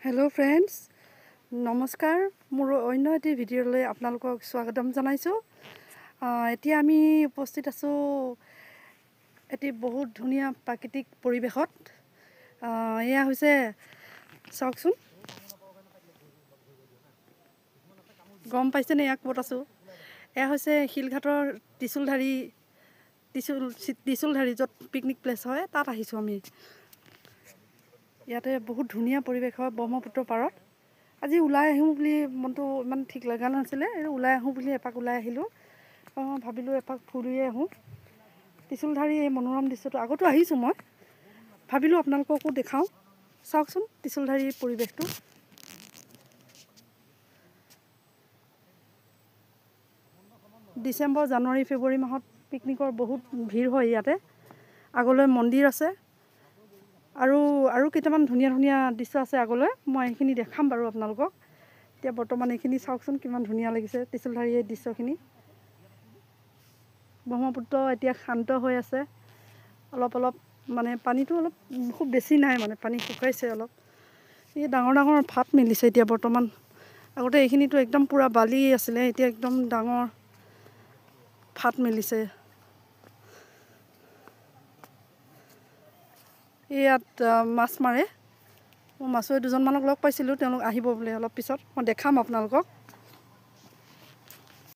Hello' friends, নমস্কাৰ। মোৰ অন্য এটি ভিডিঅ'লৈ আপোনালোকক স্বাগতম জনাইছোঁ। এতিয়া আমি উপস্থিত আছোঁ এটি বহুত ধুনীয়া প্ৰাকৃতিক পৰিৱেশত। এয়া হৈছে, চাওকচোন, গম পাইছেনে ইয়াক ক'ত আছোঁ? এয়া হৈছে শিলঘাটৰ ত্ৰিশূলধাৰী য'ত পিকনিক প্লেচ হয়, তাত আহিছোঁ আমি। ইয়াতে বহুত ধুনীয়া পৰিৱেশ হয় ব্ৰহ্মপুত্ৰ পাৰত। আজি ওলাই আহোঁ বুলি মনটো ইমান ঠিক লগা নাছিলে, ওলাই আহোঁ বুলি এপাক ওলাই আহিলোঁ। ভাবিলোঁ এপাক ফুৰিয়ে আহোঁ। ত্ৰিশূলধাৰী এই মনোৰম দৃশ্যটো আগতো আহিছোঁ মই, ভাবিলোঁ আপোনালোককো দেখাওঁ। চাওকচোন ত্ৰিশূলধাৰীৰ পৰিৱেশটো। ডিচেম্বৰ, জানুৱাৰী, ফেব্ৰুৱাৰী মাহত পিকনিকৰ বহুত ভিৰ হয় ইয়াতে। আগলৈ মন্দিৰ আছে আৰু কেইটামান ধুনীয়া ধুনীয়া দৃশ্য আছে আগলৈ, মই এইখিনি দেখাম বাৰু আপোনালোকক। এতিয়া বৰ্তমান এইখিনি চাওকচোন কিমান ধুনীয়া লাগিছে ত্ৰিশূলধাৰী এই দৃশ্যখিনি। ব্ৰহ্মপুত্ৰ এতিয়া শান্ত হৈ আছে, অলপ মানে পানীটো অলপ খুব বেছি নাই, মানে পানী শুকাইছে অলপ। এই ডাঙৰ ডাঙৰ ফাট মেলিছে এতিয়া বৰ্তমান। আগতে এইখিনিতো একদম পূৰা বালি আছিলে, এতিয়া একদম ডাঙৰ ফাট মেলিছে। ইয়াত মাছ মাৰে। মই মাছুৱৈ দুজনমানক লগ পাইছিলোঁ, তেওঁলোক আহিব বোলে অলপ পিছত, মই দেখাম আপোনালোকক।